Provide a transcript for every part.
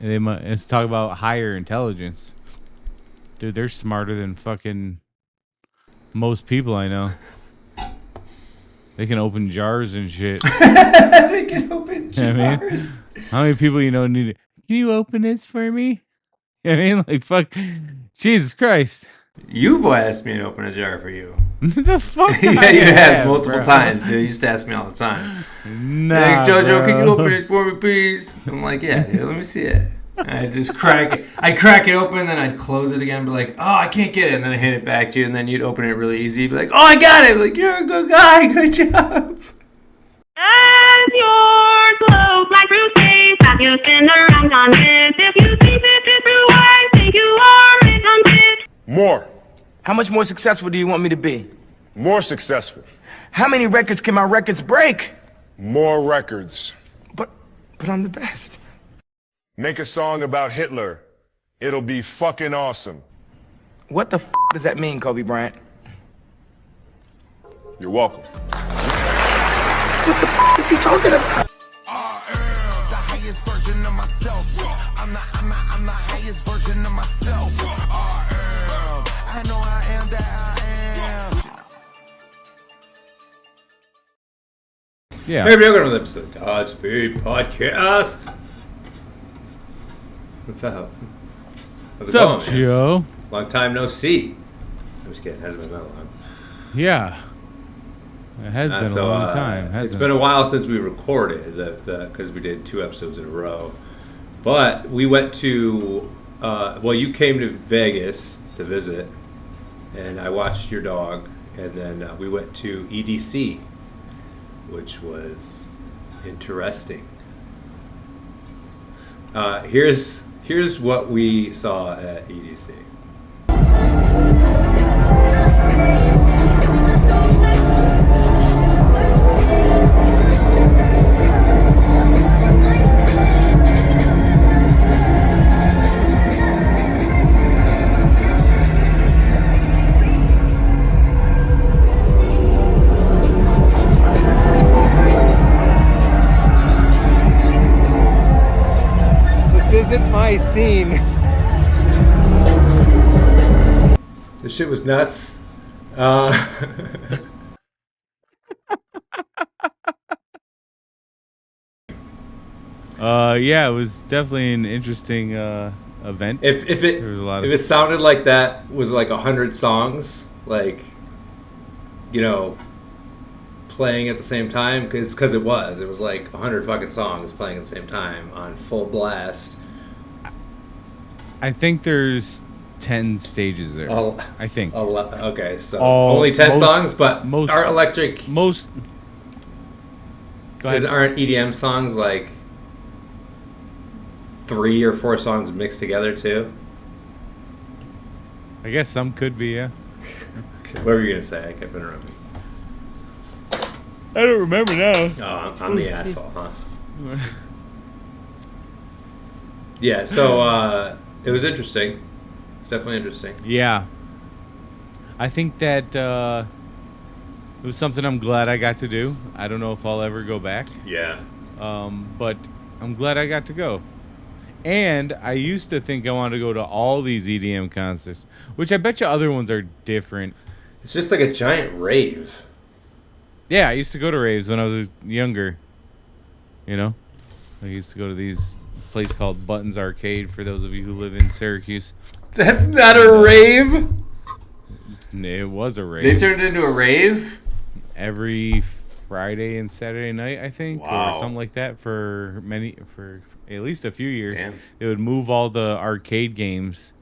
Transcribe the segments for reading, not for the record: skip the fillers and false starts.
Let's talk about higher intelligence. Dude, they're smarter than fucking most people I know. They can open jars and shit. They can open jars. I mean, how many people you know need? Can you open this for me? I mean, like, fuck, Jesus Christ. You've asked me to open a jar for you. The fuck? Yeah, you have multiple bro. times, dude. You used to ask me all the time. Nah, Like, Jojo, bro. can you open it for me, please? I'm like, yeah, dude, let me see it. And I just crack it. I'd crack it open, then I'd close it again, be like, oh, I can't get it. And then I hand it back to you, and then you'd open it really easy. Be like, oh, I got it. Like, you're a good guy. Good job. As your clothes like Bruce stop you spin around on this. If you see fit through, I think you are redundant. More. How much more successful do you want me to be? More successful. How many records can my records break? More records. But I'm the best. Make a song about Hitler. It'll be fucking awesome. What the does that mean, Kobe Bryant? You're welcome. What the is he talking about? I am the highest version of myself. I'm the highest version of myself. I know I am that I am. Yeah. Hey, welcome to another episode of Godspeed Podcast. What's up? How's it What's up, going, man? Joe? Long time no see. I'm just kidding. Hasn't been that long. Yeah. It has been a long time. It's been a while since we recorded because we did 2 episodes in a row. But we went to, you came to Vegas to visit, and I watched your dog, and then we went to EDC, which was interesting. Here's what we saw at EDC. This isn't my scene. This shit was nuts. Yeah, it was definitely an interesting event. If There was a lot of- it sounded like that was like 100 songs, like, you know, playing at the same time, because it was like 100 fucking songs playing at the same time on full blast. I think there's 10 stages there. I think. Okay, so All- only 10 most- songs, but most- Art Electric, Most. Go ahead. aren't EDM songs like 3 or 4 songs mixed together too? I guess some could be, yeah. What were you gonna say? I kept interrupting. I don't remember now. Oh, I'm the asshole, huh? Yeah, so it was interesting. It's definitely interesting. Yeah. I think that it was something I'm glad I got to do. I don't know if I'll ever go back, Yeah. but I'm glad I got to go. And I used to think I wanted to go to all these EDM concerts, which I bet you other ones are different. It's just like a giant rave. Yeah, I used to go to raves when I was younger. You know? I used to go to these place called Buttons Arcade for those of you who live in Syracuse. That's not a rave. It was a rave. They turned it into a rave? Every Friday and Saturday night, I think, Wow. or something like that for at least a few years. Damn. They would move all the arcade games,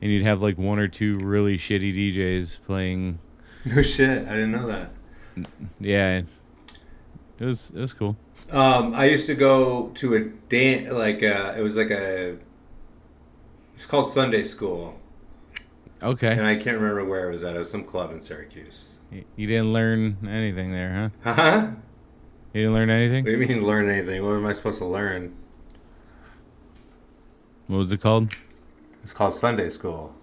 and you'd have like 1 or 2 really shitty DJs playing. No shit. I didn't know that. Yeah, it was cool. I used to go to a dance, it's called Sunday School. Okay, And I can't remember where it was at. It was some club in Syracuse. you didn't learn anything there, huh? Huh? You didn't learn anything. What do you mean learn anything? What am I supposed to learn? What was it called? It's called Sunday School.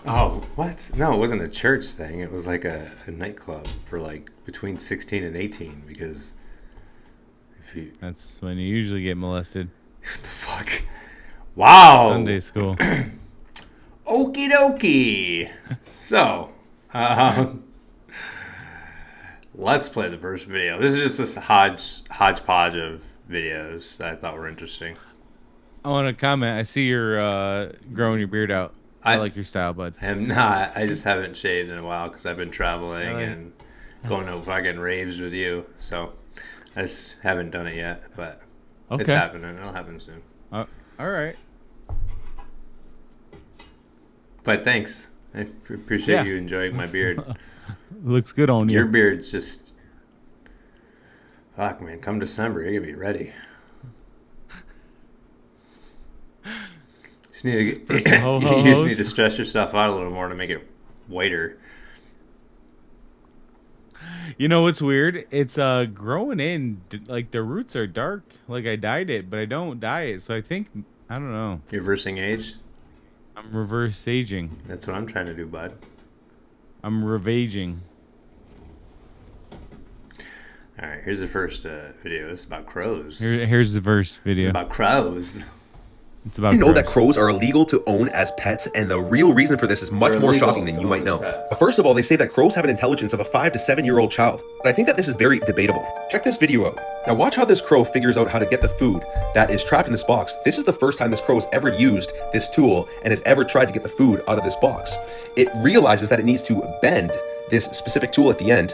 Oh, what? No, it wasn't a church thing. It was like a nightclub for like between 16 and 18 because If you, That's when you usually get molested. what the fuck? Wow. Sunday school. Okie dokie. So, let's play the first video. This is just this hodgepodge of videos that I thought were interesting. I want to comment. I see you're growing your beard out. I like your style, bud. I am not. I just haven't shaved in a while because I've been traveling and going to fucking raves with you. So I just haven't done it yet, but it's happening. It'll happen soon. All right. But thanks. I appreciate you enjoying my beard. Looks good on you. Your beard's just... Fuck, man. Come December, you're going to be ready. Just need to you just need to stress yourself out a little more to make it whiter. You know what's weird? It's growing in, like the roots are dark. Like I dyed it, but I don't dye it. So I think, I don't know. You're reversing age? I'm reverse aging. That's what I'm trying to do, bud. I'm revaging. All right, here's the first video. It's about crows. Here's the first video. It's about crows. It's about You know crows. that crows are illegal to own as pets, and the real reason for this is much They're more illegal shocking than to you own might as know. pets. But first of all, they say that crows have an intelligence of a 5 to 7-year-old child. But I think that this is very debatable. Check this video out. Now watch how this crow figures out how to get the food that is trapped in this box. This is the first time this crow has ever used this tool and has ever tried to get the food out of this box. It realizes that it needs to bend this specific tool at the end,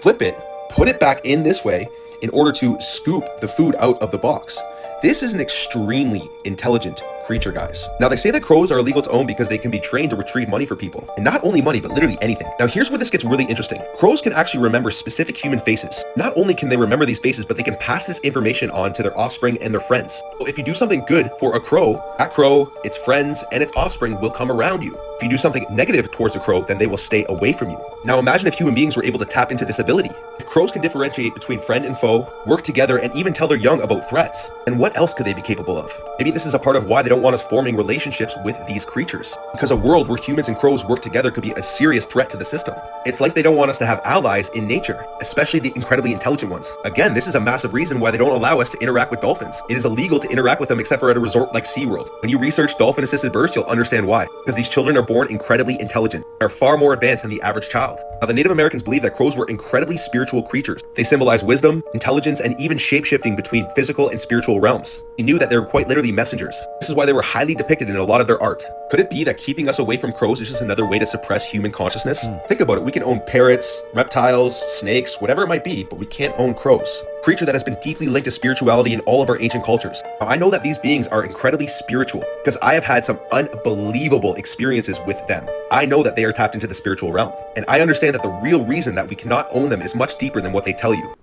flip it, put it back in this way in order to scoop the food out of the box. This is an extremely intelligent creature, guys. Now, they say that crows are illegal to own because they can be trained to retrieve money for people. And not only money, but literally anything. Now, here's where this gets really interesting. Crows can actually remember specific human faces. Not only can they remember these faces, but they can pass this information on to their offspring and their friends. So if you do something good for a crow, that crow, its friends, and its offspring will come around you. If you do something negative towards a crow, then they will stay away from you. Now, imagine if human beings were able to tap into this ability. If crows can differentiate between friend and foe, work together, and even tell their young about threats, then what else could they be capable of? Maybe this is a part of why they don't want us forming relationships with these creatures. Because a world where humans and crows work together could be a serious threat to the system. It's like they don't want us to have allies in nature, especially the incredibly intelligent ones. Again, this is a massive reason why they don't allow us to interact with dolphins. It is illegal to interact with them except for at a resort like SeaWorld. When you research dolphin-assisted births, you'll understand why. Because these children are born incredibly intelligent. They are far more advanced than the average child. Now, the Native Americans believe that crows were incredibly spiritual creatures. They symbolize wisdom, intelligence, and even shape-shifting between physical and spiritual realms. They knew that they were quite literally messengers. This is why they were highly depicted in a lot of their art. Could it be that keeping us away from crows is just another way to suppress human consciousness? Think about it. We can own parrots, reptiles, snakes, whatever it might be, but we can't own crows. A creature that has been deeply linked to spirituality in all of our ancient cultures. Now, I know that these beings are incredibly spiritual because I have had some unbelievable experiences with them. I know that they are tapped into the spiritual realm. And I understand that the real reason that we cannot own them is much deeper than what they tell you.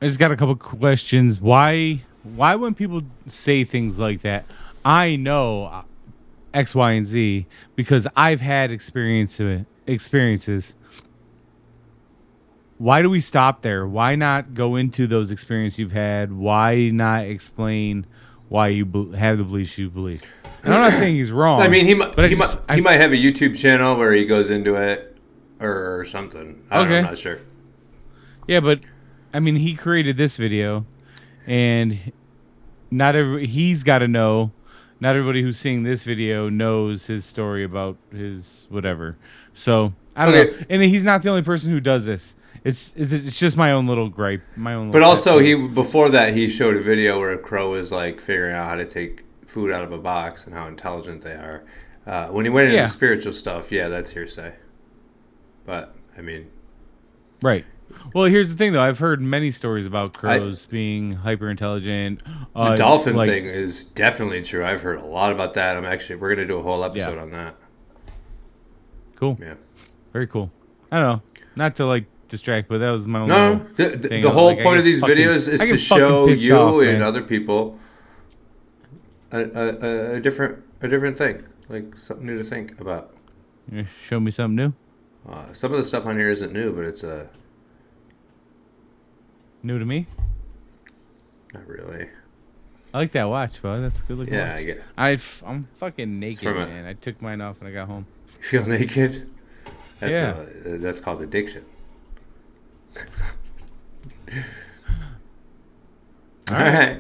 I just got a couple questions. Why when people say things like that, I know X, Y, and Z because I've had experiences. Why do we stop there? Why not go into those experiences you've had? Why not explain why you have the beliefs you believe? And I'm not saying he's wrong. I mean, he but might have a YouTube channel where he goes into it or something. I'm not sure. Yeah, but I mean, he created this video, and he's got to know. Not everybody who's seeing this video knows his story about his whatever. So I don't know. And he's not the only person who does this. It's just my own little gripe, my own. But also, before that he showed a video where a crow was like figuring out how to take food out of a box and how intelligent they are. When he went into spiritual stuff, yeah, that's hearsay. But I mean, right. Well, here's the thing, though. I've heard many stories about crows being hyper intelligent. The dolphin thing is definitely true. I've heard a lot about that. We're gonna do a whole episode on that. Cool. Yeah. Very cool. I don't know. Not to distract, but that was my own. No, the whole point of these videos is to show you and other people a different thing, like something new to think about. You show me something new. Some of the stuff on here isn't new, but it's new to me. Not really. I like that watch, bro. That's a good looking. Yeah, watch. I get. I'm fucking naked, man. I took mine off when I got home. You feel naked? That's yeah. That's called addiction. All right.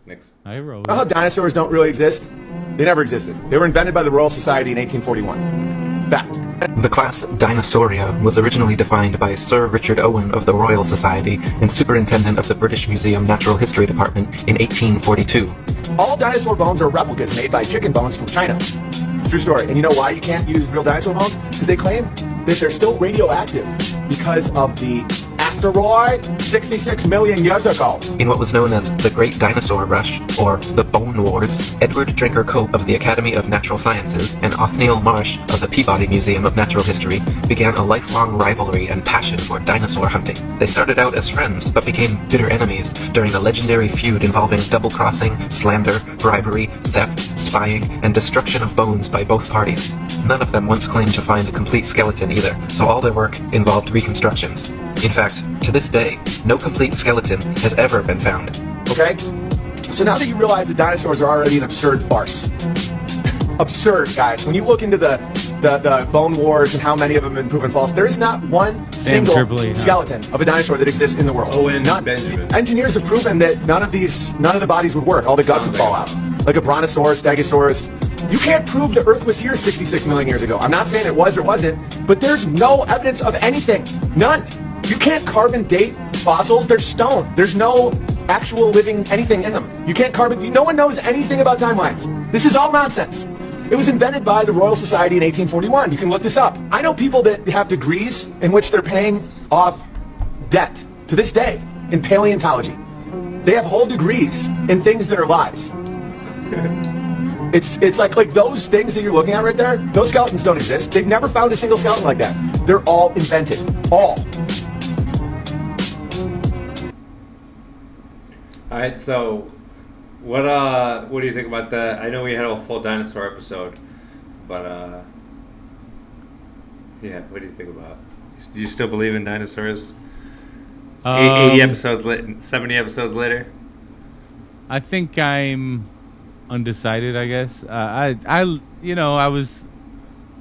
Next. I roll. How dinosaurs don't really exist? They never existed. They were invented by the Royal Society in 1841. Fact. The class Dinosauria was originally defined by Sir Richard Owen of the Royal Society and superintendent of the British Museum Natural History Department in 1842. All dinosaur bones are replicas made by chicken bones from China. True story. And you know why you can't use real dinosaur bones? Because they claim that they're still radioactive because of the asteroid 66 million years ago. In what was known as the Great Dinosaur Rush, or the Bone Wars, Edward Drinker Cope of the Academy of Natural Sciences and Othniel Marsh of the Peabody Museum of Natural History began a lifelong rivalry and passion for dinosaur hunting. They started out as friends, but became bitter enemies during a legendary feud involving double-crossing, slander, bribery, theft, spying, and destruction of bones by both parties. None of them once claimed to find a complete skeleton either, so all their work involved reconstructions. In fact, to this day, no complete skeleton has ever been found. Okay? So now that you realize that dinosaurs are already an absurd farce. Absurd, guys. When you look into the bone wars and how many of them have been proven false, there is not one single skeleton of a dinosaur that exists in the world. Owen None. Benjamin. Engineers have proven that none of the bodies would work. All the guts would fall out. Like a brontosaurus, stegosaurus. You can't prove the Earth was here 66 million years ago. I'm not saying it was or wasn't, but there's no evidence of anything. None. You can't carbon date fossils. They're stone. There's no actual living anything in them. You can't carbon. No one knows anything about timelines. This is all nonsense. It was invented by the Royal Society in 1841. You can look this up. I know people that have degrees in which they're paying off debt to this day in paleontology. They have whole degrees in things that are lies. It's like those things that you're looking at right there, those skeletons don't exist. They've never found a single skeleton like that. They're all invented. All. All right, so what do you think about that? I know we had a full dinosaur episode, but yeah, what do you think about it? Do you still believe in dinosaurs? 80 episodes later, 70 episodes later? I think I'm undecided, I guess. I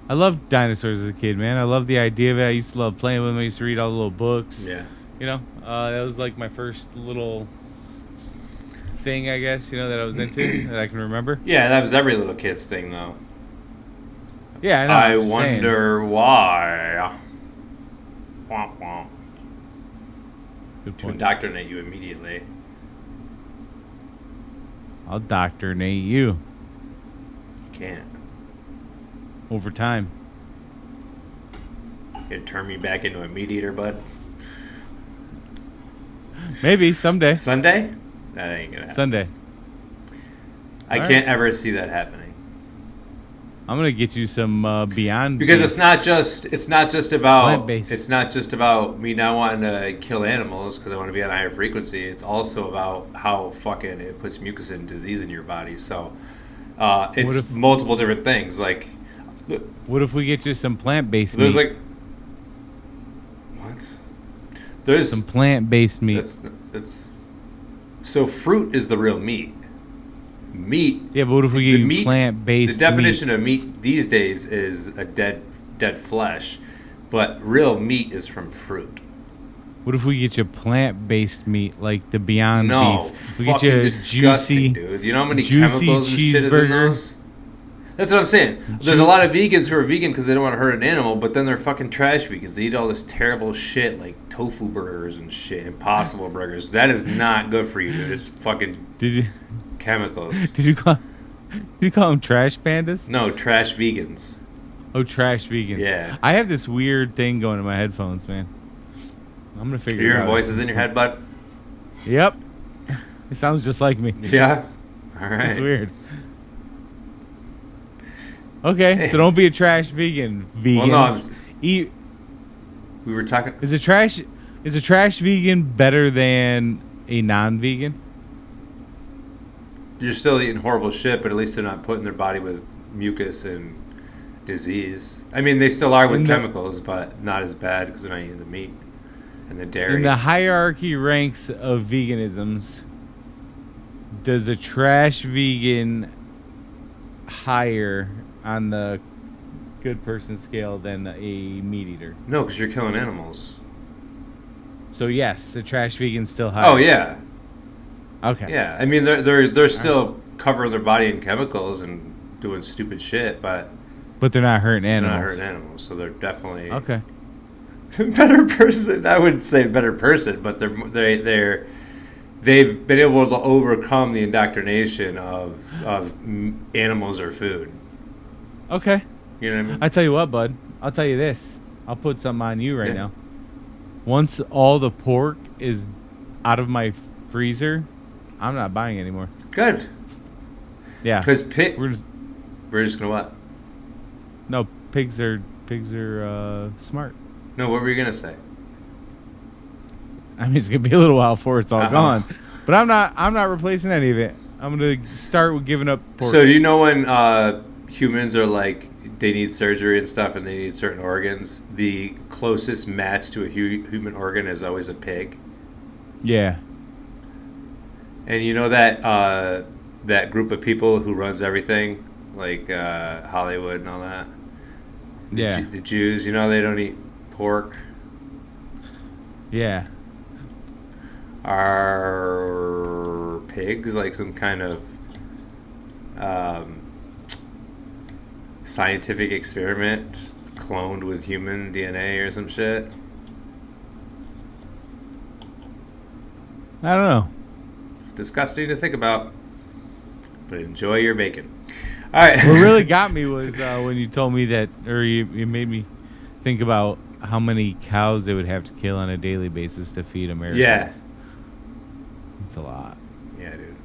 loved dinosaurs as a kid, man. I loved the idea of it. I used to love playing with them. I used to read all the little books. Yeah. That was like my first little thing, I guess, that I was into that I can remember. Yeah, that was every little kid's thing, though. Yeah, I know. I wonder why. Womp womp. Good To point. indoctrinate you immediately. I'll doctrinate you You can't. over time. You'd turn me back into a meat eater, bud. Maybe someday. Sunday? That ain't gonna happen. Sunday. I All can't right. ever see that happening. I'm gonna get you some Beyond Because Meat. it's not just about Plant-based. it's not just about me not wanting to kill animals because I want to be on a higher frequency. It's also about how fucking it puts mucus and disease in your body. So it's What if- multiple different things. Like What if we get you some plant-based there's meat? like what? There's Some plant-based meat. that's so fruit is the real meat. Meat. Yeah, but what if we The get you meat, plant-based the definition meat? of meat these days is a dead flesh, but real meat is from fruit. What if we get you plant-based meat, like the Beyond No, Beef? We get fucking you a disgusting, juicy, dude. You know how many juicy chemicals and shit is in cheeseburger? those? That's what I'm saying. There's a lot of vegans who are vegan because they don't want to hurt an animal, but then they're fucking trash vegans. They eat all this terrible shit like tofu burgers and shit, Impossible burgers. That is not good for you, dude. It's fucking Did you chemicals. did you call them trash pandas? No, trash vegans. Oh, trash vegans. Yeah. I have this weird thing going in my headphones, man. I'm gonna figure You're it hearing out. voices in your head, bud? Yep. It sounds just like me. Yeah? All right. It's weird. Okay, so don't be a trash vegan. Vegans. Well, no, Eat. we were talking... Is a trash vegan better than a non-vegan? You're still eating horrible shit, but at least they're not putting their body with mucus and disease. I mean, they still are with In the- chemicals, but not as bad because they're not eating the meat and the dairy. In the hierarchy ranks of veganisms, does a trash vegan higher on the good person scale than a meat eater? No, because you're killing animals. So yes, the trash vegan's still high. Oh, yeah. Okay. Yeah, I mean they're still covering their body in chemicals and doing stupid shit, but But they're not hurting they're animals. not hurting animals, so they're definitely Okay. better person. I wouldn't say better person, but they've been able to overcome the indoctrination of animals or food. Okay. You know what I mean? I tell you what, bud. I'll tell you this. I'll put something on you right Yeah. now. Once all the pork is out of my freezer, I'm not buying anymore. Good, Yeah. because We're just gonna what? no pigs are smart. No, what were you gonna say? I mean, it's gonna be a little while before it's all Uh-huh. gone, but I'm not replacing any of it. I'm gonna start with giving up pork. So do you know when humans are like they need surgery and stuff and they need certain organs? The closest match to a human organ is always a pig. Yeah. And you know that that group of people who runs everything, like Hollywood and all that. Yeah. The Jews, you know, they don't eat pork. Yeah. Are pigs like some kind of scientific experiment cloned with human DNA or some shit? I don't know. It's disgusting to think about, but enjoy your bacon. All right. What really got me was when you told me that, or you made me think about how many cows they would have to kill on a daily basis to feed Americans. Yeah. It's a lot. Yeah, dude.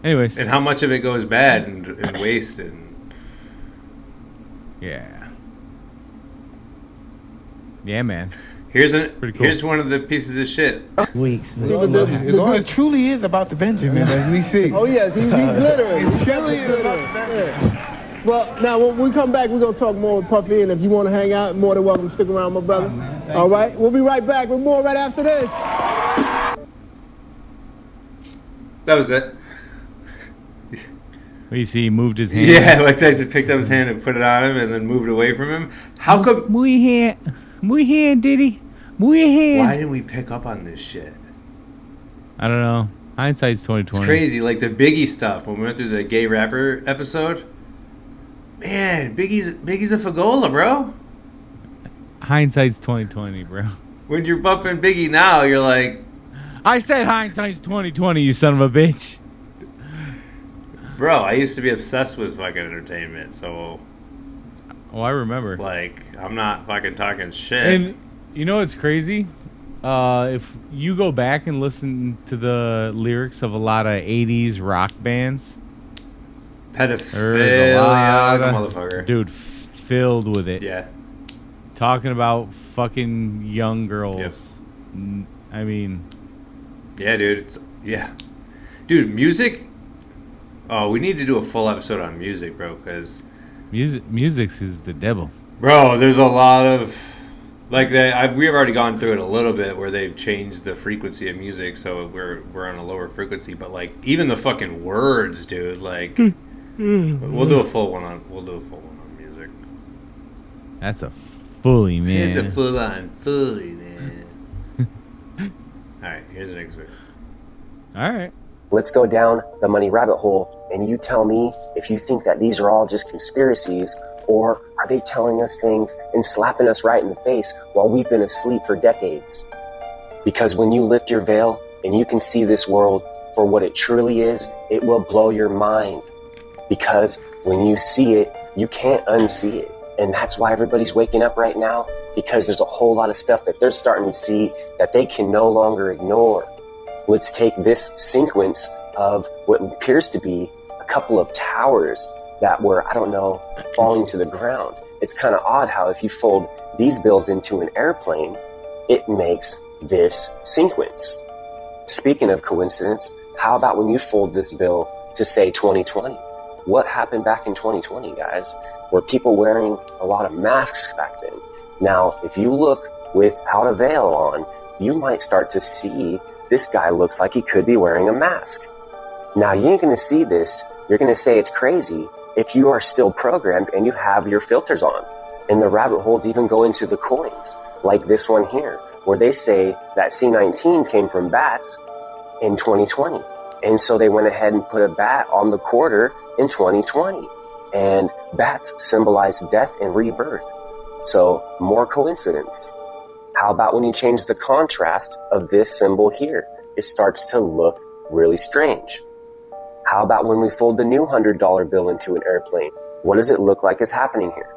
Anyways. And how much of it goes bad and waste and Yeah. Yeah, man. here's Pretty cool. here's one of the pieces of shit. Weeks. It truly is about the Benjamin, as we see. Oh, yes, he's glittering. It truly is about the Benjamin. Well, now, when we come back, we're going to talk more with Puffy, and if you want to hang out, more than welcome to stick around, my brother. All right? We'll be right back with more right after this. That was it. You see, he moved his hand. Yeah, like Tyson picked up his hand and put it on him and then moved away from him. How come? Move your hand, Diddy. Move your hand. Why didn't we pick up on this shit? I don't know. Hindsight's 20/20. It's crazy, like the Biggie stuff when we went through the gay rapper episode. Man, Biggie's a fagola, bro. Hindsight's 20/20, bro. When you're bumping Biggie now, you're like, I said hindsight's 20/20, you son of a bitch. bro, I used to be obsessed with fucking entertainment, so Oh, I remember. like I'm not fucking talking shit. And you know what's crazy? If you go back and listen to the lyrics of a lot of 80s rock bands, there's a Pedophilia, lot of, motherfucker. dude, filled with it. Yeah. Talking about fucking young girls. Yep. I mean, Yeah, dude. Dude, music. Oh, we need to do a full episode on music, bro. Because, music's is the devil. bro, there's a lot of like we've already gone through it a little bit where they've changed the frequency of music, so we're on a lower frequency. But like even the fucking words, dude. Like, we'll do a full one on music. That's a fully, man. It's a full on fully, man. All right, here's the next video. All right. Let's go down the money rabbit hole, and you tell me if you think that these are all just conspiracies, or are they telling us things and slapping us right in the face while we've been asleep for decades? Because when you lift your veil and you can see this world for what it truly is, it will blow your mind. Because when you see it, you can't unsee it. And that's why everybody's waking up right now, because there's a whole lot of stuff that they're starting to see that they can no longer ignore. Let's take this sequence of what appears to be a couple of towers that were, I don't know, falling to the ground. It's kind of odd how if you fold these bills into an airplane, it makes this sequence. Speaking of coincidence, how about when you fold this bill to say 2020? What happened back in 2020, guys? Were people wearing a lot of masks back then? Now, if you look without a veil on, you might start to see this guy looks like he could be wearing a mask. Now, you ain't going to see this. You're going to say it's crazy if you are still programmed and you have your filters on. And the rabbit holes even go into the coins, like this one here, where they say that C19 came from bats, in 2020. And so they went ahead and put a bat on the quarter in 2020. And bats symbolize death and rebirth. So more coincidence. How about when you change the contrast of this symbol here? It starts to look really strange. How about when we fold the new $100 bill into an airplane? What does it look like is happening here?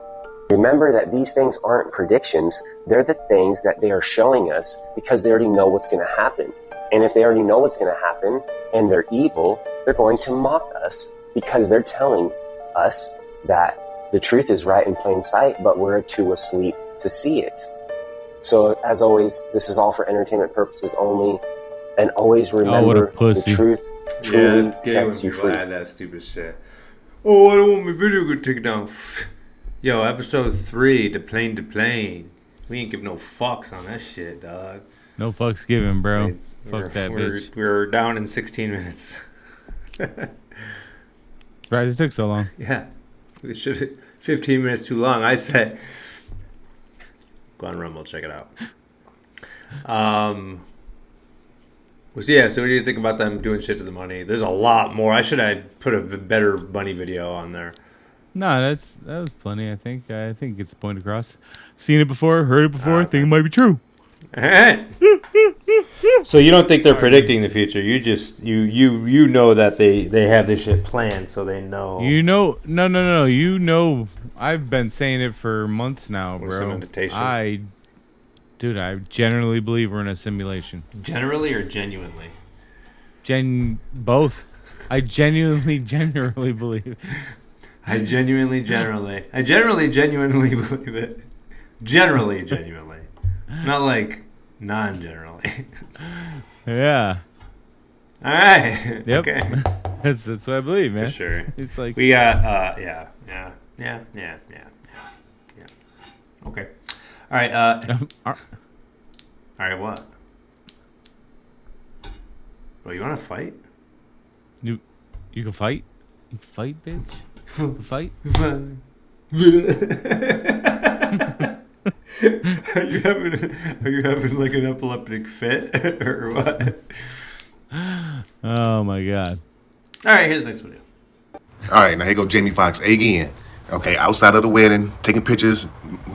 Remember that these things aren't predictions. They're the things that they are showing us because they already know what's going to happen. And if they already know what's going to happen and they're evil, they're going to mock us because they're telling us that the truth is right in plain sight, but we're too asleep to see it. So as always, this is all for entertainment purposes only. And always remember the truth truly sets you free. That stupid shit. Oh, I don't want my video to get taken down. Yo, episode 3, the plane to plane. We ain't give no fucks on that shit, dog. No fucks given, bro. Fuck that bitch. We're down in 16 minutes. Right, it took so long. Yeah. It should 15 minutes too long. I said, go on Rumble, check it out. Yeah, so what do you think about them doing shit to the money? There's a lot more. I should have put a better money video on there. No, that was plenty, I think. I think it gets the point across. Seen it before, heard it before, think it might be true. So you don't think they're predicting the future? You just you know that they have this shit planned, so they know. You know, no. You know, I've been saying it for months now, bro. I generally believe we're in a simulation. Generally or genuinely? Both. I genuinely believe. I generally believe it. Generally, genuinely. Not like non-generally. Yeah. All right. Yep. Okay. That's what I believe, man. For sure. It's like we got yeah. Okay. All right. All right. What? Well, you want to fight? You can fight. You can fight, bitch. You can fight. Are you having like an epileptic fit or what? Oh my god. All right, here's the next video. All right, now here go Jamie Foxx again. Okay, outside of the wedding, taking pictures,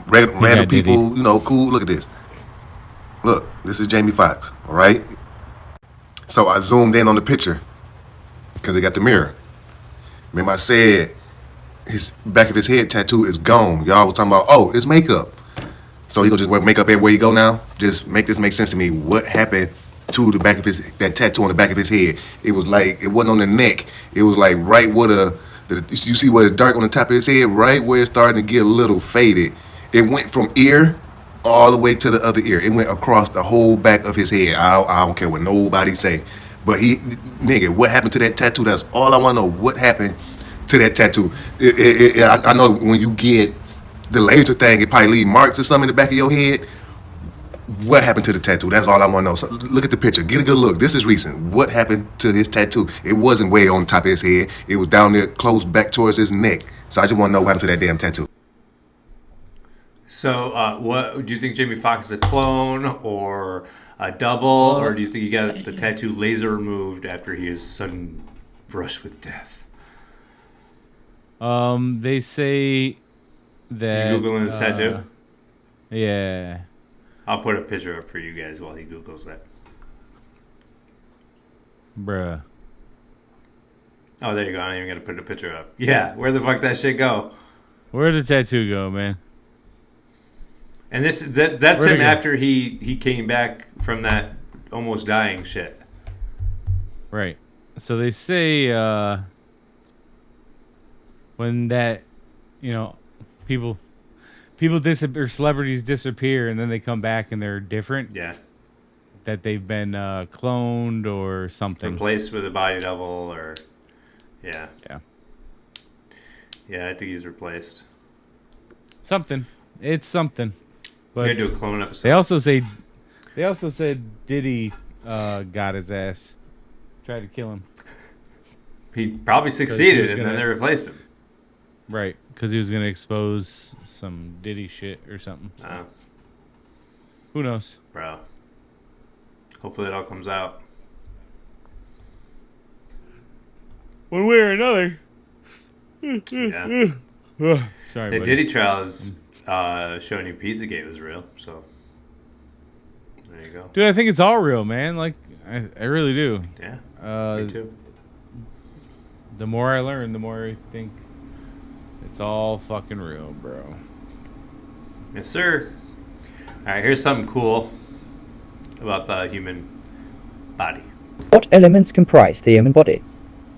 random people, you know, cool. Look at this. Look, this is Jamie Foxx, all right? So I zoomed in on the picture because they got the mirror. Remember I said his back of his head tattoo is gone. Y'all was talking about, oh, it's makeup. So he gonna just wear makeup everywhere you go now? Just make this make sense to me. What happened to the back of that tattoo on the back of his head? It was like, it wasn't on the neck. It was like right where you see where it's dark on the top of his head, right where it's starting to get a little faded. It went from ear all the way to the other ear. It went across the whole back of his head. I don't care what nobody say. But nigga, what happened to that tattoo? That's all I want to know. What happened to that tattoo? I know when you get the laser thing, it probably leave marks or something in the back of your head. What happened to the tattoo? That's all I want to know. So look at the picture. Get a good look. This is recent. What happened to his tattoo? It wasn't way on top of his head. It was down there close back towards his neck. So I just want to know what happened to that damn tattoo. So what do you think Jamie Foxx is a clone or a double? Or do you think he got the tattoo laser removed after he is sudden brush with death? They say that... You Googling his tattoo? Yeah. I'll put a picture up for you guys while he Googles that. Bruh. Oh, there you go. I ain't even gonna put a picture up. Yeah, where the fuck that shit go? Where'd the tattoo go, man? And that's him after he came back from that almost dying shit. Right. So they say when that, you know, people disappear, celebrities disappear, and then they come back and they're different. Yeah. That they've been cloned or something. Replaced with a body double or... Yeah. Yeah. Yeah, I think he's replaced. Something. It's something. But we're gonna do a clone episode. They also said Diddy got his ass. Tried to kill him. He probably succeeded, and then they replaced him. Right, because he was going to expose some Diddy shit or something. Who knows? Bro. Hopefully it all comes out. one way or another. Yeah. Sorry, The buddy. Diddy trial is showing you Pizzagate was real. So there you go. Dude, I think it's all real, man. Like, I really do. Yeah. Me too. The more I learn, the more I think it's all fucking real, bro. Yes, sir. All right, here's something cool about the human body. What elements comprise the human body?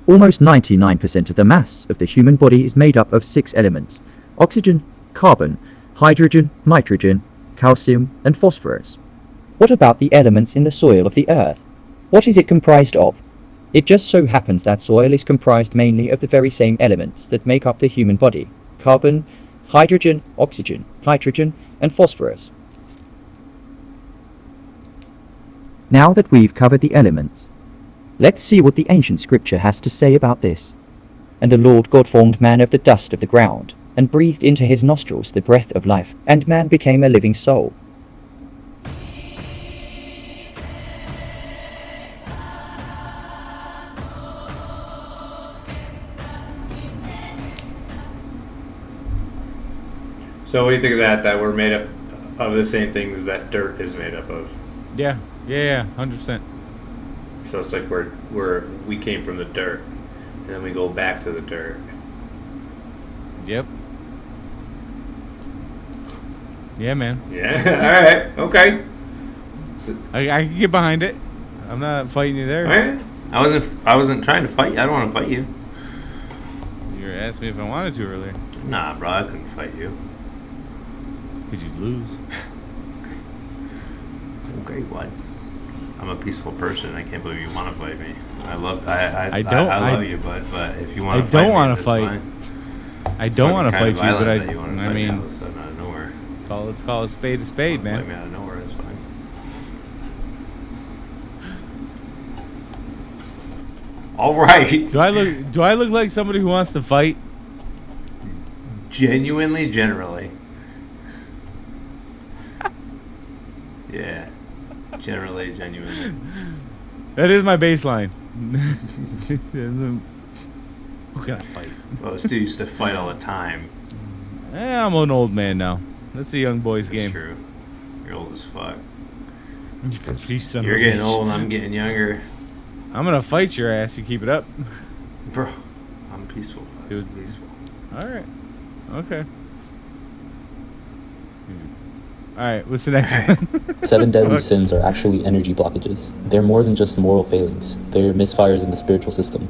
Almost 99% of the mass of the human body is made up of 6 elements: oxygen, carbon, hydrogen, nitrogen, calcium, and phosphorus. What about the elements in the soil of the earth? What is it comprised of? It just so happens that soil is comprised mainly of the very same elements that make up the human body: carbon, hydrogen, oxygen, nitrogen, and phosphorus. Now that we've covered the elements, let's see what the ancient scripture has to say about this. And the Lord God formed man of the dust of the ground, and breathed into his nostrils the breath of life, and man became a living soul. So what do you think of that? That we're made up of the same things that dirt is made up of. Yeah, 100%. So it's like we came from the dirt, and then we go back to the dirt. Yep. Yeah, man. Yeah. All right. Okay. So, I can get behind it. I'm not fighting you there. all right. I wasn't trying to fight you. I don't want to fight you. You were asking me if I wanted to earlier. Nah, bro. I couldn't fight you. Could you lose? Okay, what? I'm a peaceful person. I can't believe you want to fight me. I love you, but if you want to fight me, that's fine. I don't want to fight you, but that you want to fight me all of a sudden out of nowhere. Let's call a spade, man. Fight me out of nowhere, that's fine. All right. Do I look like somebody who wants to fight? Genuinely, generally. Yeah. Generally, genuinely. That is my baseline. Who can I fight? Well, this dude used to fight all the time. I'm an old man now. That's a young boy's game. That's true. You're old as fuck. You're getting old and I'm getting younger. I'm gonna fight your ass. You keep it up, bro. I'm peaceful, bud. Dude. Peaceful. All right. Okay. All right. What's the next one? 7 deadly sins are actually energy blockages. They're more than just moral failings. They're misfires in the spiritual system.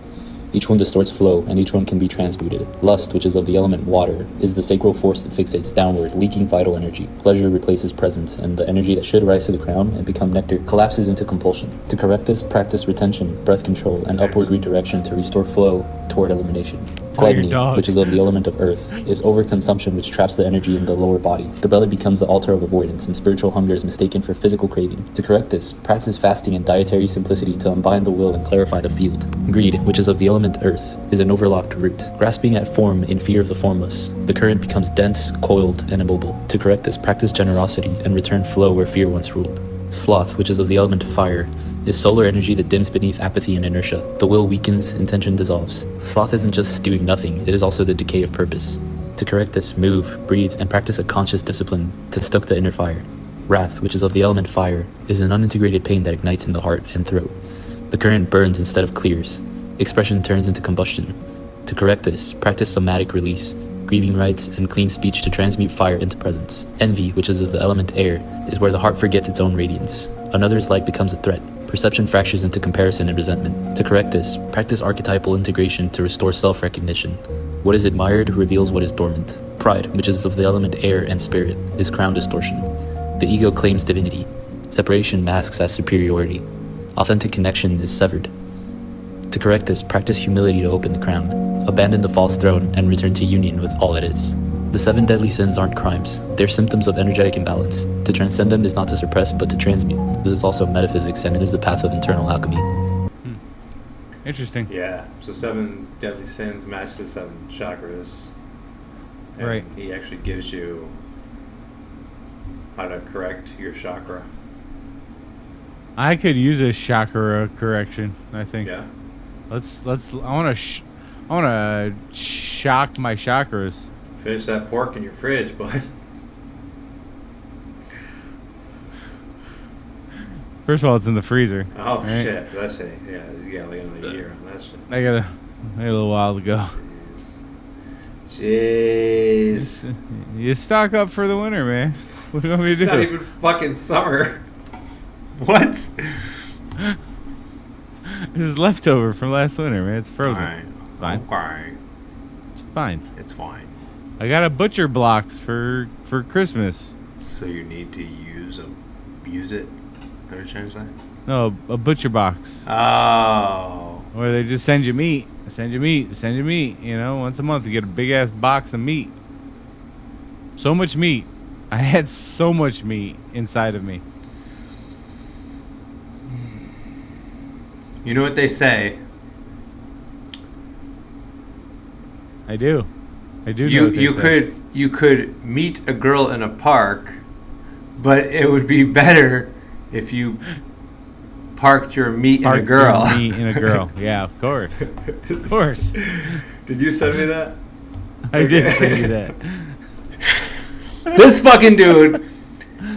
Each one distorts flow, and each one can be transmuted. Lust, which is of the element water, is the sacral force that fixates downward, leaking vital energy. Pleasure replaces presence, and the energy that should rise to the crown and become nectar collapses into compulsion. To correct this, practice retention, breath control, and upward redirection to restore flow toward elimination. Gluttony, which is of the element of earth, is overconsumption which traps the energy in the lower body. The belly becomes the altar of avoidance, and spiritual hunger is mistaken for physical craving. To correct this, practice fasting and dietary simplicity to unbind the will and clarify the field. Greed, which is of the element earth, is an overlocked root. Grasping at form in fear of the formless, the current becomes dense, coiled, and immobile. To correct this, practice generosity and return flow where fear once ruled. Sloth, which is of the element of fire, is solar energy that dims beneath apathy and inertia. The will weakens, intention dissolves. Sloth isn't just doing nothing, it is also the decay of purpose. To correct this, move, breathe, and practice a conscious discipline to stoke the inner fire. Wrath, which is of the element fire, is an unintegrated pain that ignites in the heart and throat. The current burns instead of clears. Expression turns into combustion. To correct this, practice somatic release, grieving rites, and clean speech to transmute fire into presence. Envy, which is of the element air, is where the heart forgets its own radiance. Another's light becomes a threat. Perception fractures into comparison and resentment. To correct this, practice archetypal integration to restore self-recognition. What is admired reveals what is dormant. Pride, which is of the element air and spirit, is crown distortion. The ego claims divinity. Separation masks as superiority. Authentic connection is severed. To correct this, practice humility to open the crown. Abandon the false throne and return to union with all that is. The 7 deadly sins aren't crimes. They're symptoms of energetic imbalance. To transcend them is not to suppress, but to transmute. This is also metaphysics, and it is the path of internal alchemy. Interesting. Yeah. So 7 deadly sins match the 7 chakras. And right. He actually gives you how to correct your chakra. I could use a chakra correction, I think. Yeah. I want to I want to shock my chakras. Finish that pork in your fridge, bud. First of all, it's in the freezer. Oh, right? shit. That shit. Yeah, you got like another year on that shit. I got a little while to go. Jeez. You stock up for the winter, man. What do you want me to do? It's not even fucking summer. What? This is leftover from last winter, man. It's frozen. Fine. Fine. Okay. It's fine. It's fine. I got a butcher blocks for Christmas. So you need to use it? What are you trying to say? No, a butcher box. Oh. Where they just send you meat. Send you meat. You know, once a month you get a big ass box of meat. So much meat. I had so much meat inside of me. You know what they say? I do. know what they say. You could meet a girl in a park, but it would be better if you parked your meat in a girl. Meat in a girl. Yeah, of course. Of course. Did you send me that? I did send you that. This fucking dude,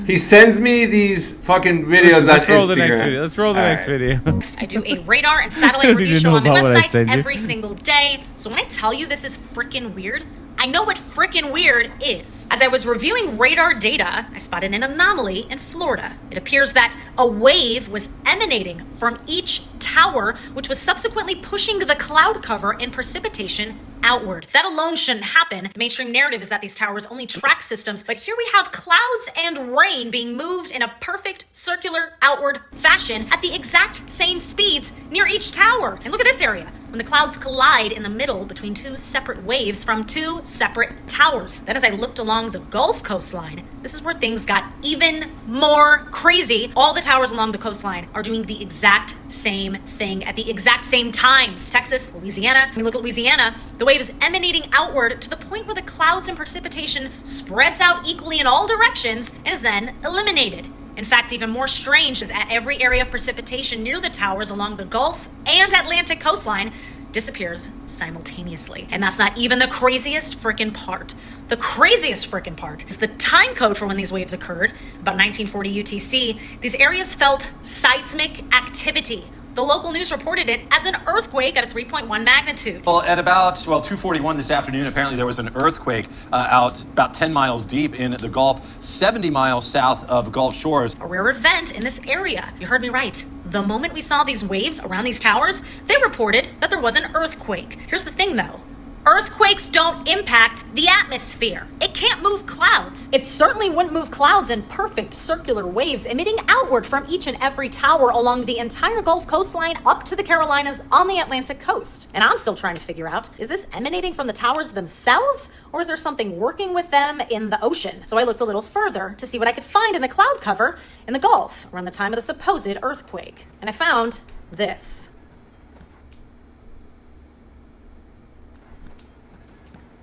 he sends me these fucking videos on Instagram. Let's roll the next video. I do a radar and satellite review show on my website every single day. So when I tell you this is freaking weird, I know what freaking weird is. As I was reviewing radar data, I spotted an anomaly in Florida. It appears that a wave was emanating from each tower, which was subsequently pushing the cloud cover and precipitation outward. That alone shouldn't happen. The mainstream narrative is that these towers only track systems, but here we have clouds and rain being moved in a perfect circular outward fashion at the exact same speeds near each tower. And look at this area. When the clouds collide in the middle between two separate waves from two separate towers. Then as I looked along the Gulf coastline, this is where things got even more crazy. All the towers along the coastline are doing the exact same thing at the exact same times. Texas, Louisiana. When you look at Louisiana, the wave is emanating outward to the point where the clouds and precipitation spreads out equally in all directions and is then eliminated. In fact, even more strange is at every area of precipitation near the towers along the Gulf and Atlantic coastline disappears simultaneously. And that's not even the craziest frickin' part. The craziest frickin' part is the time code for when these waves occurred, about 1940 UTC. These areas felt seismic activity. The local news reported it as an earthquake at a 3.1 magnitude. Well, at about 2:41 this afternoon, apparently there was an earthquake out about 10 miles deep in the Gulf, 70 miles south of Gulf Shores. A rare event in this area. You heard me right. The moment we saw these waves around these towers, they reported that there was an earthquake. Here's the thing though. Earthquakes don't impact the atmosphere. It can't move clouds. It certainly wouldn't move clouds in perfect circular waves emitting outward from each and every tower along the entire Gulf coastline up to the Carolinas on the Atlantic coast. And I'm still trying to figure out, is this emanating from the towers themselves, or is there something working with them in the ocean? So I looked a little further to see what I could find in the cloud cover in the Gulf around the time of the supposed earthquake. And I found this.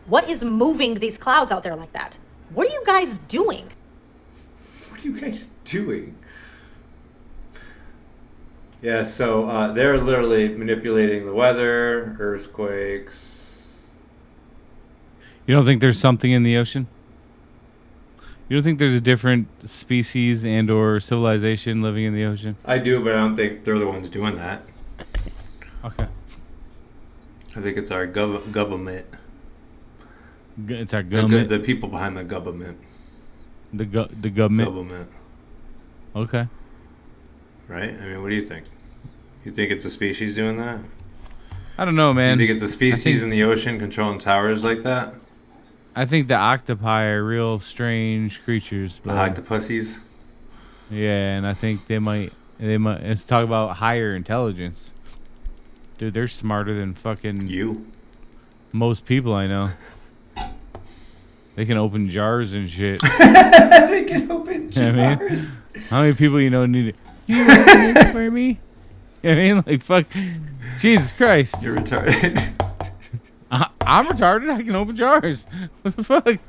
What is moving these clouds out there like that? What are you guys doing? What are you guys doing? Yeah, so they're literally manipulating the weather, earthquakes. You don't think there's something in the ocean? You don't think there's a different species and or civilization living in the ocean? I do, but I don't think they're the ones doing that. Okay. I think it's our government. It's our government. The people behind the government. The government. Government. Okay. Right? I mean, what do you think? You think it's a species doing that? I don't know, man. You think it's a species in the ocean controlling towers like that? I think the octopi are real strange creatures. The octopussies? Yeah, and I think they might. Let's talk about higher intelligence. Dude, they're smarter than fucking you. Most people I know. They can open jars and shit. They can open jars. You know what I mean? How many people you know need it? You know what I mean for me? You know what I mean? Like, fuck. Jesus Christ. You're retarded. I'm retarded. I can open jars. What the fuck?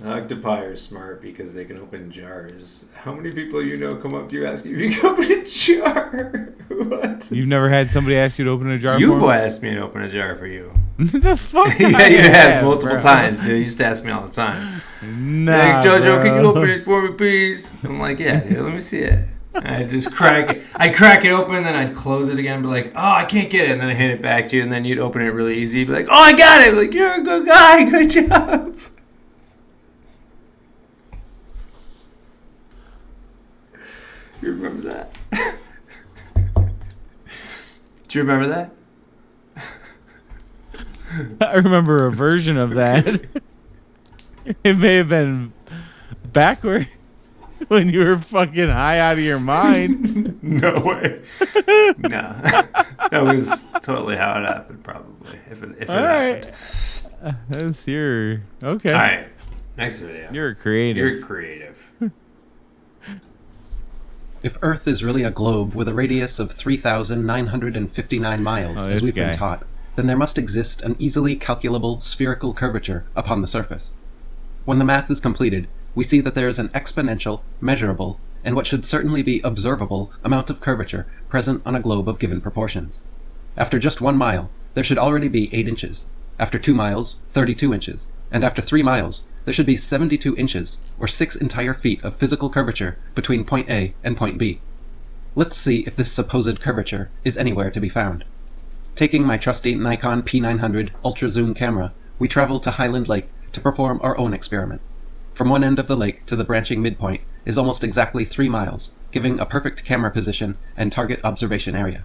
Octopi are smart because they can open jars. How many people you know come up to you asking if you can open a jar? What? What? You've never had somebody ask you to open a jar? You've for asked me to open a jar for you. The fuck? Yeah, I you have have, multiple bro. times, dude. You used to ask me all the time. Nah, like, Jojo, can you bro. open it for me, please? I'm like, yeah, dude, let me see it. And I just crack it. I'd crack it open, then I'd close it again, be like, oh, I can't get it. And then I'd hand it back to you, and then you'd open it really easy. Be like, oh, I got it. Be like, you're a good guy. Good job. You remember that? Do you remember that? I remember a version of that. It may have been backwards when you were fucking high out of your mind. No way. No. That was totally how it happened, probably. If it All happened. right. That's your... Okay. All right. Next video. You're creative. You're creative. If Earth is really a globe with a radius of 3,959 miles, Oh, as this we've been guy. taught, then there must exist an easily calculable spherical curvature upon the surface. When the math is completed, we see that there is an exponential, measurable, and what should certainly be observable amount of curvature present on a globe of given proportions. After just 1 mile, there should already be 8 inches. After 2 miles, 32 inches. And after 3 miles, there should be 72 inches, or 6 entire feet of physical curvature between point A and point B. Let's see if this supposed curvature is anywhere to be found. Taking my trusty Nikon P900 Ultra Zoom camera, we travel to Highland Lake to perform our own experiment. From one end of the lake to the branching midpoint is almost exactly 3 miles, giving a perfect camera position and target observation area.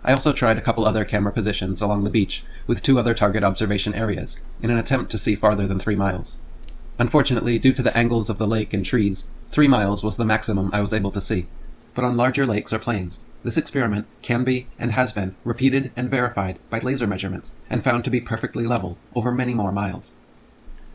I also tried a couple other camera positions along the beach with 2 other target observation areas in an attempt to see farther than 3 miles. Unfortunately, due to the angles of the lake and trees, 3 miles was the maximum I was able to see. But on larger lakes or plains, this experiment can be and has been repeated and verified by laser measurements and found to be perfectly level over many more miles.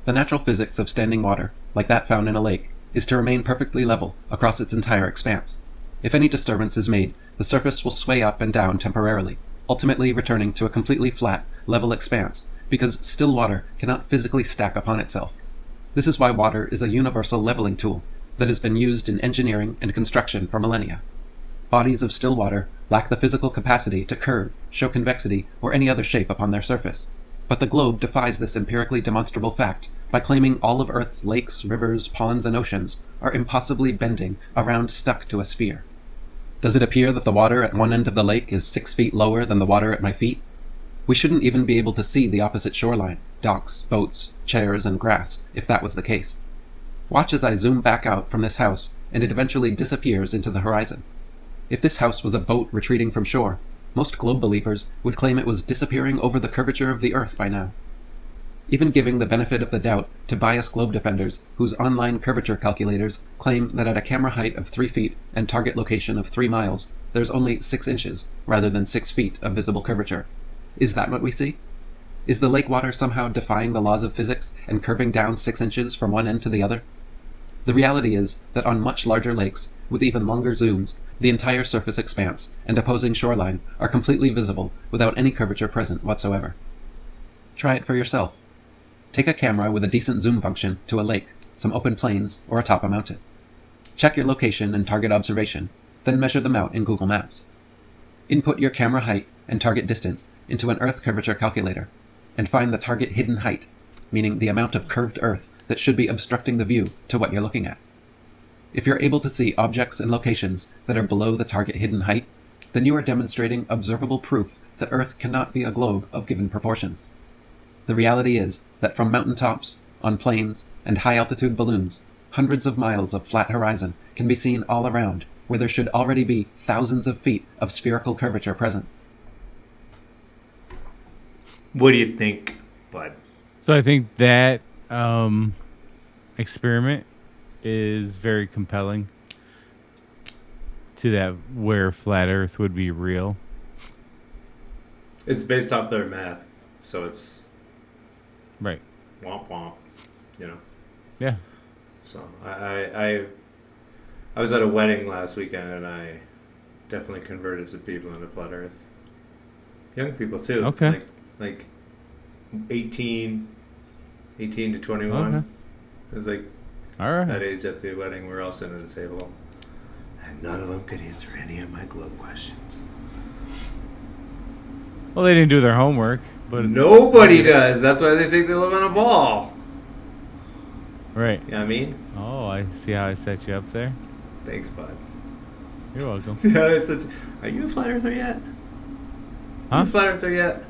The natural physics of standing water, like that found in a lake, is to remain perfectly level across its entire expanse. If any disturbance is made, the surface will sway up and down temporarily, ultimately returning to a completely flat, level expanse, because still water cannot physically stack upon itself. This is why water is a universal leveling tool that has been used in engineering and construction for millennia. Bodies of still water lack the physical capacity to curve, show convexity, or any other shape upon their surface. But the globe defies this empirically demonstrable fact by claiming all of Earth's lakes, rivers, ponds, and oceans are impossibly bending around stuck to a sphere. Does it appear that the water at one end of the lake is 6 feet lower than the water at my feet? We shouldn't even be able to see the opposite shoreline, docks, boats, chairs, and grass, if that was the case. Watch as I zoom back out from this house, and it eventually disappears into the horizon. If this house was a boat retreating from shore, most globe believers would claim it was disappearing over the curvature of the Earth by now. Even giving the benefit of the doubt to biased globe defenders whose online curvature calculators claim that at a camera height of 3 feet and target location of 3 miles, there's only 6 inches rather than 6 feet of visible curvature. Is that what we see? Is the lake water somehow defying the laws of physics and curving down 6 inches from one end to the other? The reality is that on much larger lakes, with even longer zooms, the entire surface expanse and opposing shoreline are completely visible without any curvature present whatsoever. Try it for yourself. Take a camera with a decent zoom function to a lake, some open plains, or atop a mountain. Check your location and target observation, then measure them out in Google Maps. Input your camera height and target distance into an Earth curvature calculator, and find the target hidden height, meaning the amount of curved Earth that should be obstructing the view to what you're looking at. If you're able to see objects and locations that are below the target hidden height, then you are demonstrating observable proof that Earth cannot be a globe of given proportions. The reality is that from mountaintops, on plains, and high-altitude balloons, hundreds of miles of flat horizon can be seen all around, where there should already be thousands of feet of spherical curvature present. What do you think, bud? So I think that experiment is very compelling to that where flat Earth would be real. It's based off their math, so it's right. Womp womp, you know. Yeah. So I was at a wedding last weekend, and I definitely converted some people into flat Earth. Young people too. Okay. Like 18 to 21. Okay. It was like all right. that age at the wedding. We were all sitting at the table, and none of them could answer any of my globe questions. Well, they didn't do their homework, but Nobody does. That's why they think they live on a ball. Right. You know what I mean? Oh, I see how I set you up there. Thanks, bud. You're welcome. Are you a flat earther yet? Huh? You a flat earther yet?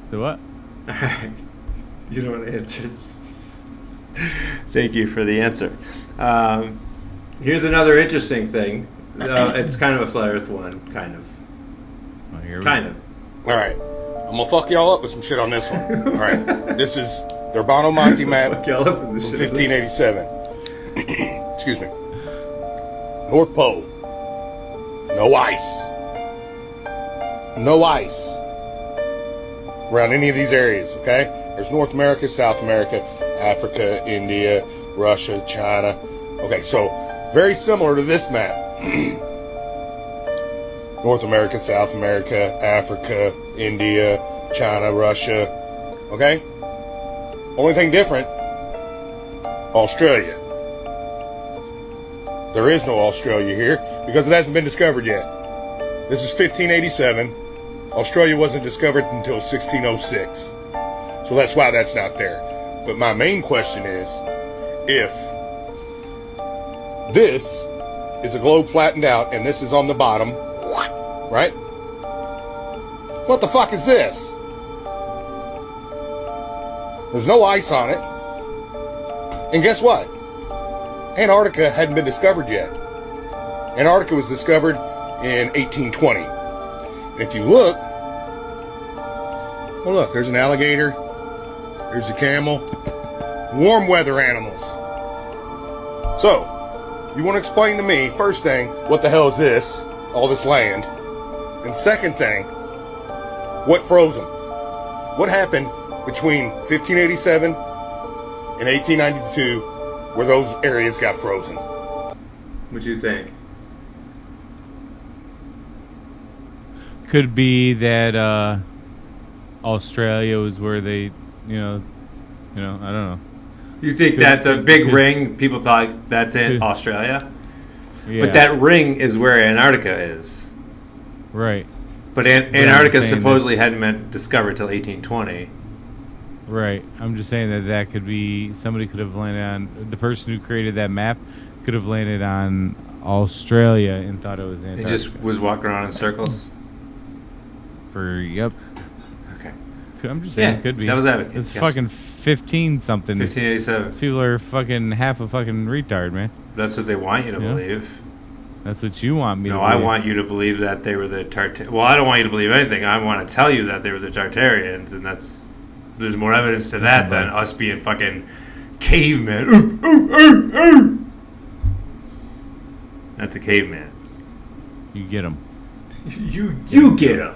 So what? Alright. You don't want to answer. Thank you for the answer. Here's another interesting thing. It's kind of a flat earth one. Kind of. Oh, here we Kind go. of. All right. I'm going to fuck y'all up with some shit on this one. All right. This is the Urbano Monte map Fuck y'all up from with this shit. 1587. Excuse me. North Pole. No ice. No ice around any of these areas, okay? There's North America, South America, Africa, India, Russia, China. Okay, so very similar to this map. North America, South America, Africa, India, China, Russia. Okay? Only thing different, Australia. There is no Australia here because it hasn't been discovered yet. This is 1587. Australia wasn't discovered until 1606. So that's why that's not there. But my main question is, if this is a globe flattened out and this is on the bottom, right? What the fuck is this? There's no ice on it. And guess what? Antarctica hadn't been discovered yet. Antarctica was discovered in 1820. And if you look, well, look, there's an alligator, there's a camel, warm weather animals. So, you want to explain to me, first thing, what the hell is this, all this land? And second thing, what froze them? What happened between 1587 and 1892 where those areas got frozen? What you think? Could be that Australia was where they, I don't know. You think that the big ring, people thought that's in Australia? Yeah. But that ring is where Antarctica is. Right. But I'm Antarctica saying supposedly hadn't been discovered till 1820. Right. I'm just saying that could be, somebody could have landed on, the person who created that map could have landed on Australia and thought it was He Antarctica. just was walking around in circles. Yep. Okay. I'm just saying Yeah, it could be. that was advocate. It's Gotcha. fucking 15 something. 1587. These people are fucking half a fucking retard, man. That's what they want you to Yeah. believe. That's what you want me to No, believe. I want you to believe that they were the Tartarians. Well, I don't want you to believe anything. I want to tell you that they were the Tartarians, and there's more evidence to that than us being fucking cavemen. That's a caveman. You get them. You get them.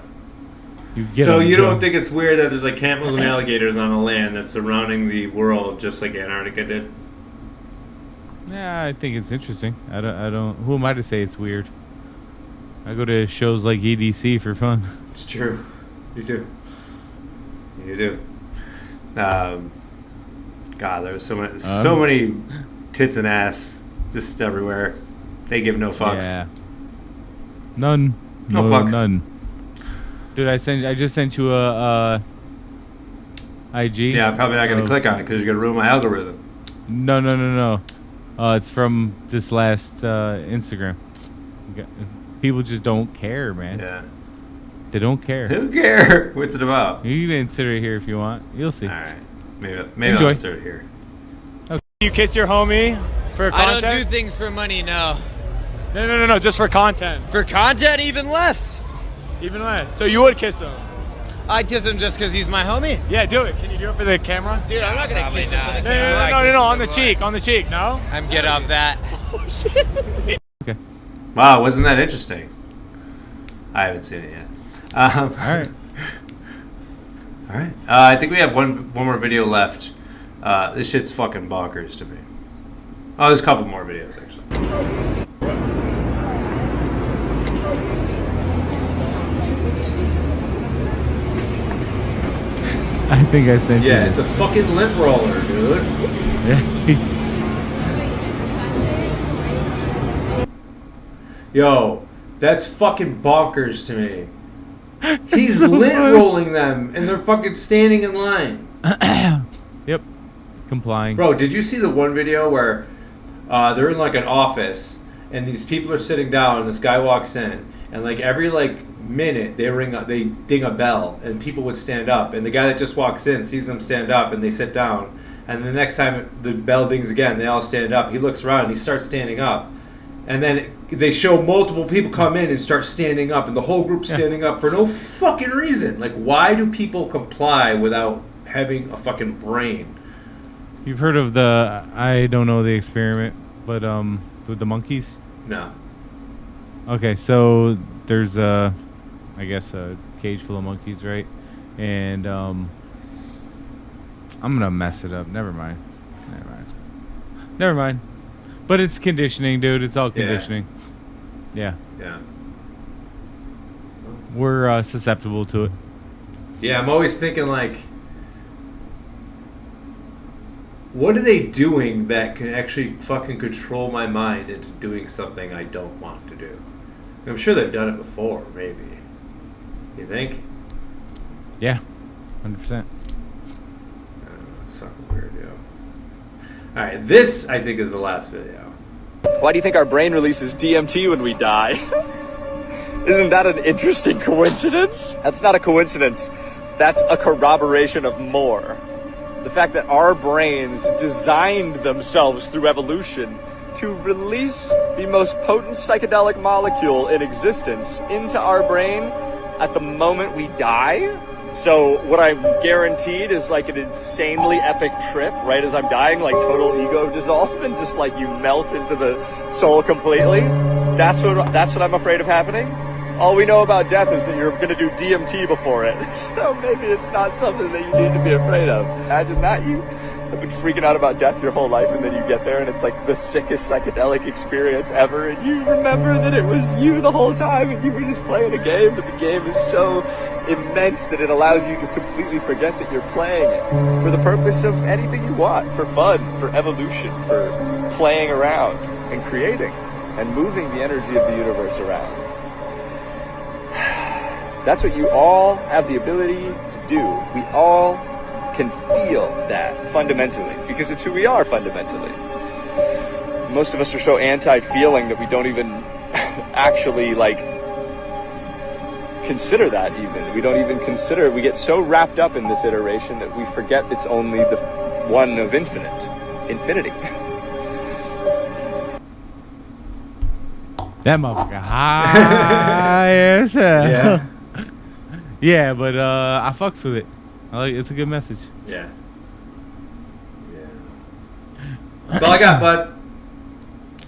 You get So 'em, you Joe. don't think it's weird that there's like camels and alligators on a land that's surrounding the world just like Antarctica did? Yeah, I think it's interesting. I don't. Who am I to say it's weird? I go to shows like EDC for fun. It's true. You do. You do. God, there's so many tits and ass just everywhere. They give no fucks. Yeah. None. No fucks. None. Dude, I just sent you a IG. Yeah, I'm probably not going to click on it because you're going to ruin my algorithm. No. It's from this last Instagram. People just don't care, man. Yeah. They don't care. Who cares? What's it about? You can insert it here if you want. You'll see. All right. Maybe Enjoy. I'll insert it here. You kiss your homie for content? I don't do things for money, no. No, just for content. For content, even less. Even less. So you would kiss him? I'd kiss him just because he's my homie. Yeah, do it. Can you do it for the camera? Dude, I'm not going to kiss him for the camera. No, on the cheek, no? I'm get off that. Okay. Wow, wasn't that interesting? I haven't seen it yet. All right. All right. I think we have one more video left. This shit's fucking bonkers to me. Oh, there's a couple more videos, actually. I think I sent you. Yeah, it's a fucking lint roller, dude. Yo, that's fucking bonkers to me. He's lint rolling them, and they're fucking standing in line. Yep. Complying. Bro, did you see the one video where they're in like an office, and these people are sitting down, and this guy walks in, and like every like minute they ding a bell, and people would stand up, and the guy that just walks in sees them stand up, and they sit down, and the next time the bell dings again, they all stand up. He looks around, and he starts standing up, and then they show multiple people come in and start standing up, and the whole group's standing up for no fucking reason. Like, why do people comply without having a fucking brain? You've heard of the, I don't know the experiment, but with the monkeys? No. Okay, so there's I guess a cage full of monkeys, right? And I'm gonna mess it up. Never mind. But it's conditioning, dude. It's all conditioning. Yeah. We're susceptible to it. Yeah, I'm always thinking like, what are they doing that can actually fucking control my mind into doing something I don't want to do? I'm sure they've done it before, maybe. You think? Yeah, 100%. That's fucking weird, yo. Alright, this, I think, is the last video. Why do you think our brain releases DMT when we die? Isn't that an interesting coincidence? That's not a coincidence. That's a corroboration of more. The fact that our brains designed themselves through evolution to release the most potent psychedelic molecule in existence into our brain at the moment we die. So what I'm guaranteed is like an insanely epic trip, right as I'm dying, like total ego dissolve and just like you melt into the soul completely. That's what I'm afraid of happening. All we know about death is that you're going to do DMT before it. So maybe it's not something that you need to be afraid of. Imagine that you have been freaking out about death your whole life, and then you get there and it's like the sickest psychedelic experience ever, and you remember that it was you the whole time and you were just playing a game, but the game is so immense that it allows you to completely forget that you're playing it for the purpose of anything you want, for fun, for evolution, for playing around and creating and moving the energy of the universe around. That's what you all have the ability to do. We all can feel that fundamentally, because it's who we are fundamentally. Most of us are so anti-feeling that we don't even actually like consider that even. We don't even consider it. We get so wrapped up in this iteration that we forget it's only the one of infinity. That motherfucker high as hell. Yeah. Yeah, but I fucks with it. I like it's a good message. Yeah. That's all I got, bud.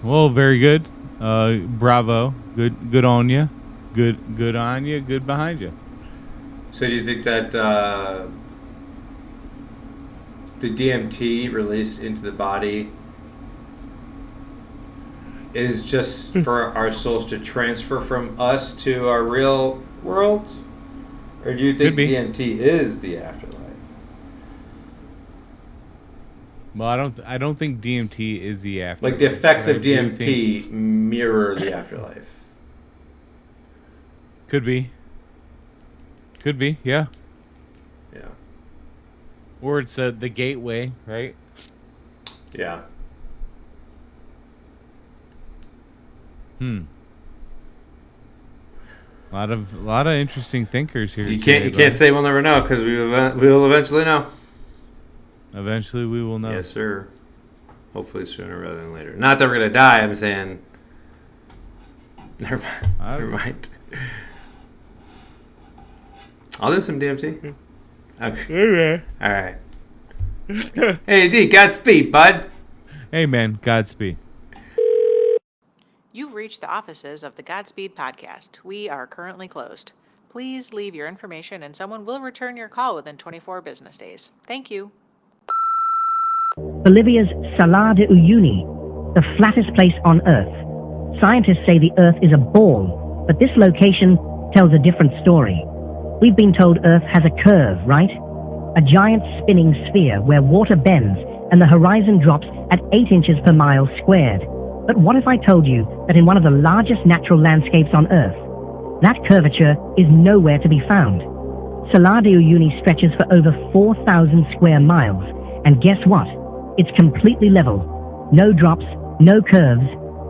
Well, very good. Bravo. Good on you. Good on you. Good behind you. So do you think that the DMT released into the body is just for our souls to transfer from us to our real world? Or do you think DMT is the afterlife? Well, I don't think DMT is the afterlife. Like the effects of DMT mirror the afterlife. Could be, yeah. Yeah. Or it's the gateway, right? Yeah. A lot of interesting thinkers here. You can't say we'll never know, because we will eventually know. Eventually we will know. Yes, sir. Hopefully sooner rather than later. Not that we're gonna die. I'm saying. Never mind. I'll do some DMT. Okay. All right. Hey, D, Godspeed, bud. Hey, man, Godspeed. You've reached the offices of the Godspeed podcast. We are currently closed. Please leave your information and someone will return your call within 24 business days. Thank you. Bolivia's Salar de Uyuni, the flattest place on Earth. Scientists say the Earth is a ball, but this location tells a different story. We've been told Earth has a curve, right? A giant spinning sphere where water bends and the horizon drops at 8 inches per mile squared. But what if I told you that in one of the largest natural landscapes on Earth, That curvature is nowhere to be found. Salar de Uyuni stretches for over 4,000 square miles, and guess what? It's completely level. No drops, no curves,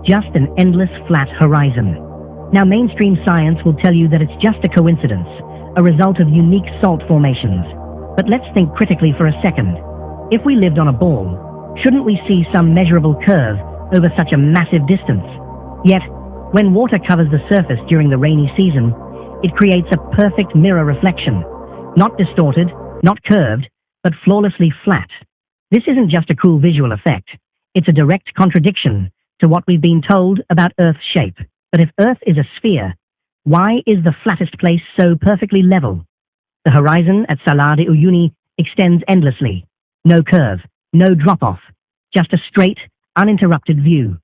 just an endless flat horizon. Now, mainstream science will tell you that it's just a coincidence, a result of unique salt formations. But let's think critically for a second. If we lived on a ball, shouldn't we see some measurable curve over such a massive distance? Yet, when water covers the surface during the rainy season, it creates a perfect mirror reflection. Not distorted, not curved, but flawlessly flat. This isn't just a cool visual effect. It's a direct contradiction to what we've been told about Earth's shape. But if Earth is a sphere, why is the flattest place so perfectly level? The horizon at Salar de Uyuni extends endlessly. No curve, no drop-off, just a straight, uninterrupted view.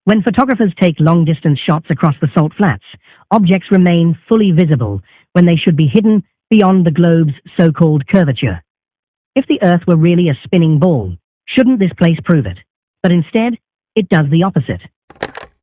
When photographers take long-distance shots across the salt flats, objects remain fully visible when they should be hidden beyond the globe's so-called curvature. If the Earth were really a spinning ball, shouldn't this place prove it? But instead, it does the opposite.